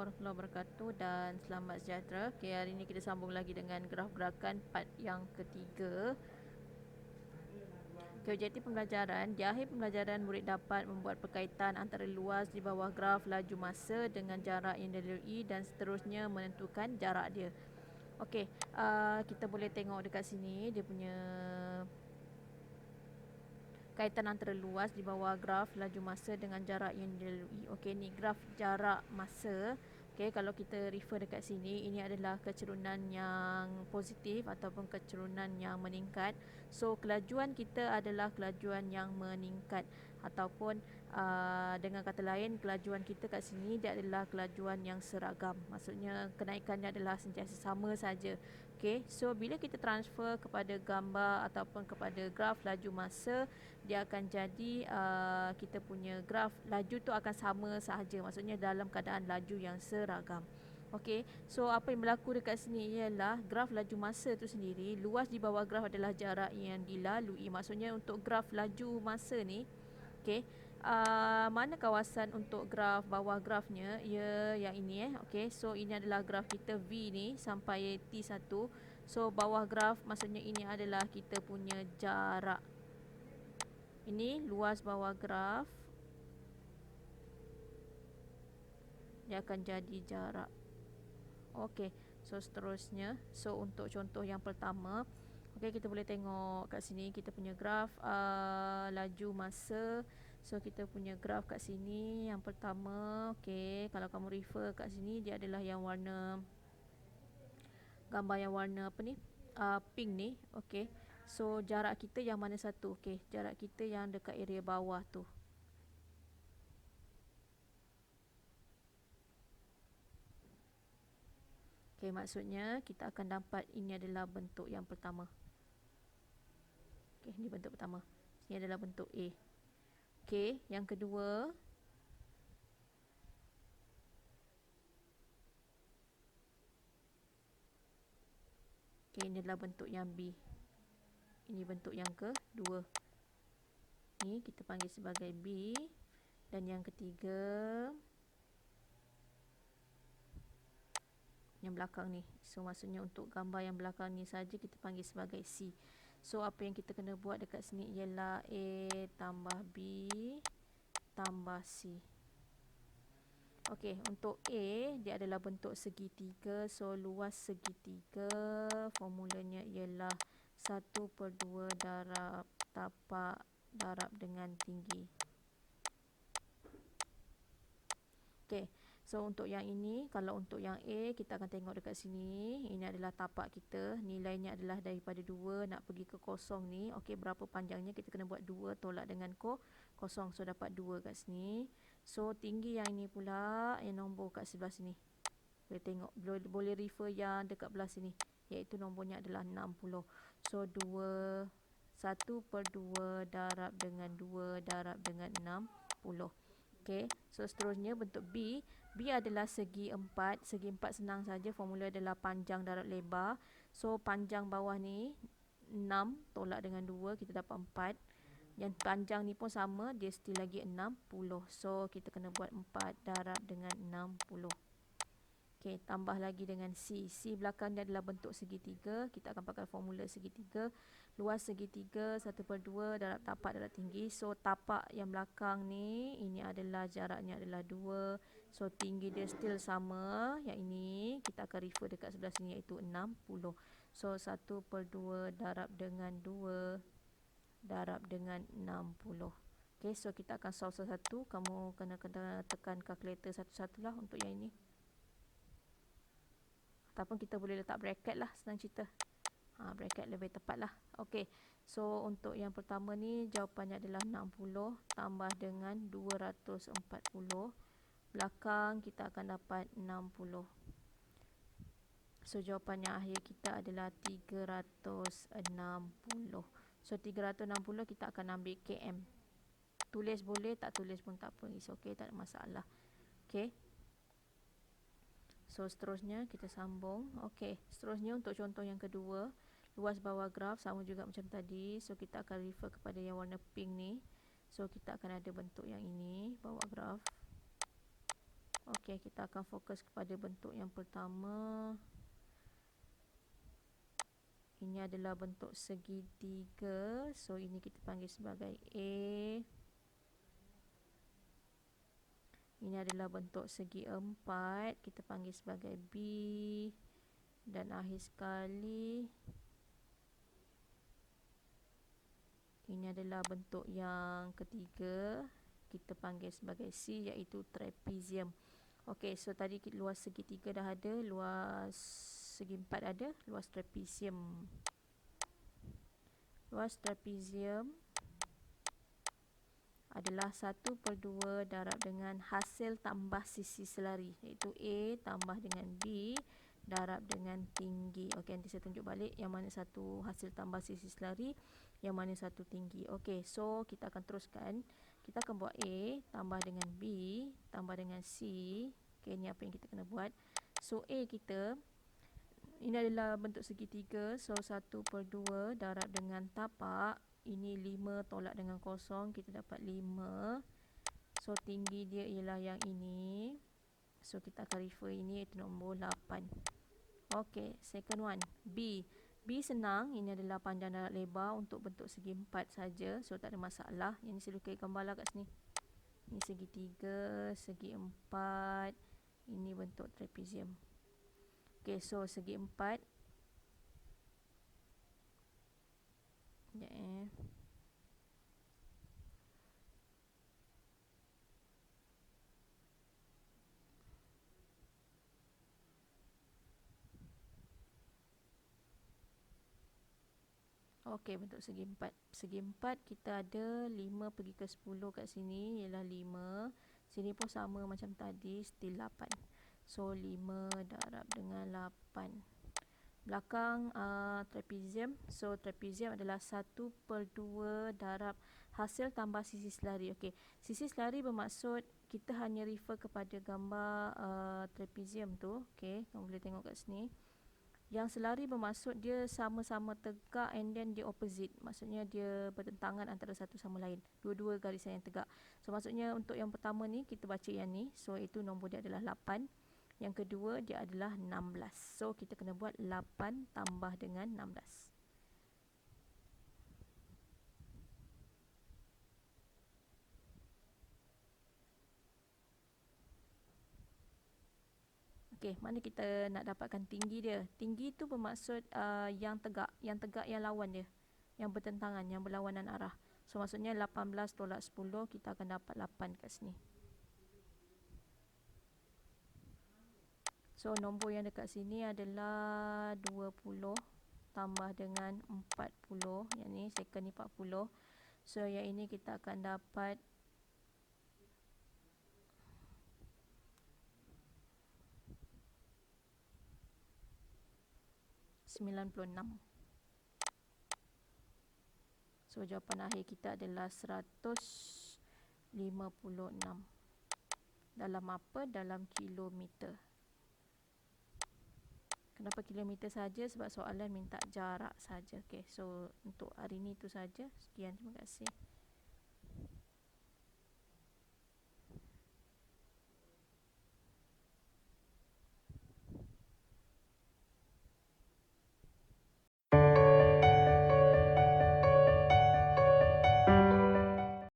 warahmatullahi wabarakatuh dan selamat sejahtera. Okay, hari ini kita sambung lagi dengan graf gerakan part yang ketiga. Okay, objektif pembelajaran. Di akhir pembelajaran, murid dapat membuat perkaitan antara luas di bawah graf laju masa dengan jarak yang dilalui dan seterusnya menentukan jarak dia. Okay, kita boleh tengok dekat sini dia punya kaitan antara luas di bawah graf laju masa dengan jarak yang dilalui. Okey, ni graf jarak masa. Okey, kalau kita refer dekat sini, ini adalah kecerunan yang positif ataupun kecerunan yang meningkat. So, kelajuan kita adalah kelajuan yang meningkat ataupun dengan kata lain, kelajuan kita kat sini dia adalah kelajuan yang seragam. Maksudnya kenaikannya adalah sentiasa sama saja. Okey, so bila kita transfer kepada gambar ataupun kepada graf laju masa, dia akan jadi kita punya graf laju tu akan sama sahaja. Maksudnya dalam keadaan laju yang seragam. Okey, so apa yang berlaku dekat sini ialah graf laju masa tu sendiri, luas di bawah graf adalah jarak yang dilalui. Maksudnya untuk graf laju masa ni, okey, mana kawasan untuk graf bawah grafnya? Ya, yang ini okey, so ini adalah graf kita V ni sampai T1. So bawah graf maksudnya ini adalah kita punya jarak. Ini luas bawah graf, dia akan jadi jarak. Okey, so seterusnya, so untuk contoh yang pertama, okey, kita boleh tengok kat sini kita punya graf laju masa. So kita punya graf kat sini yang pertama, okey, kalau kamu refer kat sini dia adalah yang warna, gambar yang warna apa ni, pink ni. Okey, so jarak kita yang mana satu? Okey, jarak kita yang dekat area bawah tu. Okay, maksudnya kita akan dapat ini adalah bentuk yang pertama. Okay, ini bentuk pertama. Ini adalah bentuk A. Okay, yang kedua. Okay, ini adalah bentuk yang B. Ini bentuk yang kedua. Ini kita panggil sebagai B. Dan yang ketiga, yang belakang ni. So maksudnya untuk gambar yang belakang ni saja kita panggil sebagai C. So apa yang kita kena buat dekat sini ialah A tambah B tambah C. Okey, untuk A dia adalah bentuk segitiga. So luas segitiga formulanya ialah 1/2 darab tapak darab dengan tinggi. Okey, so untuk yang ini, kalau untuk yang A kita akan tengok dekat sini. Ini adalah tapak kita, nilainya adalah daripada 2 nak pergi ke kosong ni. Okey, berapa panjangnya? Kita kena buat 2 tolak dengan kosong. So dapat 2 kat sini. So tinggi yang ini pula, yang nombor kat sebelah sini. Boleh tengok, boleh refer yang dekat belah sini, iaitu nombornya adalah 60. So 1/2 darab dengan 2 darab dengan 60. Okey, so seterusnya bentuk B. B adalah segi 4. Segi 4 senang saja, formula adalah panjang darab lebar. So panjang bawah ni 6 tolak dengan 2, kita dapat 4. Yang panjang ni pun sama, dia still lagi 60. So kita kena buat 4 darab dengan 60. Okey, tambah lagi dengan C. C belakang dia adalah bentuk segitiga. Kita akan pakai formula segitiga. Luas segitiga 1/2 darab tapak darab tinggi. So tapak yang belakang ni, ini adalah jaraknya adalah 2. So tinggi dia still sama. Yang ini kita akan refer dekat sebelah sini, iaitu 60. So 1/2 darab dengan 2 darab dengan 60. Okey, so kita akan solve satu-satu. Kamu kena tekan kalkulator satu-satulah untuk yang ini. Ataupun kita boleh letak bracket lah, senang cerita. Bracket lebih tepat lah. Okey, so untuk yang pertama ni jawapannya adalah 60 tambah dengan 240. Belakang kita akan dapat 60. So jawapannya akhir kita adalah 360. So 360 kita akan ambil km. Tulis boleh, tak tulis pun tak apa. It's okay, tak ada masalah. Okey. So seterusnya kita sambung. Okey, seterusnya untuk contoh yang kedua, luas bawah graf sama juga macam tadi. So kita akan refer kepada yang warna pink ni. So kita akan ada bentuk yang ini, bawah graf. Okey, kita akan fokus kepada bentuk yang pertama. Ini adalah bentuk segitiga. So, ini kita panggil sebagai A. Ini adalah bentuk segi empat. Kita panggil sebagai B. Dan akhir sekali, ini adalah bentuk yang ketiga. Kita panggil sebagai C, iaitu trapezium. Okey, so tadi luas segitiga dah ada, luas segi empat ada, luas trapezium. Luas trapezium adalah 1/2 darab dengan hasil tambah sisi selari, iaitu A tambah dengan B darab dengan tinggi. Okey, nanti saya tunjuk balik yang mana satu hasil tambah sisi selari, yang mana satu tinggi. Okey, so kita akan teruskan. Kita akan buat A tambah dengan B tambah dengan C. Okey, ni apa yang kita kena buat. So A kita, ini adalah bentuk segitiga. So 1/2 darab dengan tapak. Ini 5 tolak dengan kosong, kita dapat 5. So tinggi dia ialah yang ini. So kita akan refer ini, iaitu nombor 8. Okey, second one, B. B senang, ini adalah panjang darab lebar untuk bentuk segi empat saja. So tak ada masalah. Yang ni saya lukai gambar lah kat sini. Ini segitiga, segi empat. Ini bentuk trapezium. Okey, so segi empat. Sekejap Okey, bentuk segi empat. Segi empat kita ada 5 pergi ke 10 kat sini, ialah 5. Sini pun sama macam tadi, still 8. So 5 darab dengan 8. Belakang trapezium. So trapezium adalah 1/2 darab hasil tambah sisi selari. Okey, sisi selari bermaksud kita hanya refer kepada gambar trapezium tu. Okey, kamu boleh tengok kat sini. Yang selari bermaksud dia sama-sama tegak and then dia opposite. Maksudnya dia bertentangan antara satu sama lain. Dua-dua garisan yang tegak. So maksudnya untuk yang pertama ni kita baca yang ni. So itu nombor dia adalah 8. Yang kedua dia adalah 16. So kita kena buat 8 tambah dengan 16. Okey, mana kita nak dapatkan tinggi dia? Tinggi tu bermaksud yang tegak. Yang tegak yang lawan dia. Yang bertentangan, yang berlawanan arah. So maksudnya 18 tolak 10, kita akan dapat 8 kat sini. So nombor yang dekat sini adalah 20 tambah dengan 40. Yang ni second ni 40. So yang ini kita akan dapat 96. So jawapan akhir kita adalah 156. Dalam apa? Dalam kilometer. Kenapa kilometer saja? Sebab soalan minta jarak saja. Okey, so untuk hari ni tu saja. Sekian, terima kasih.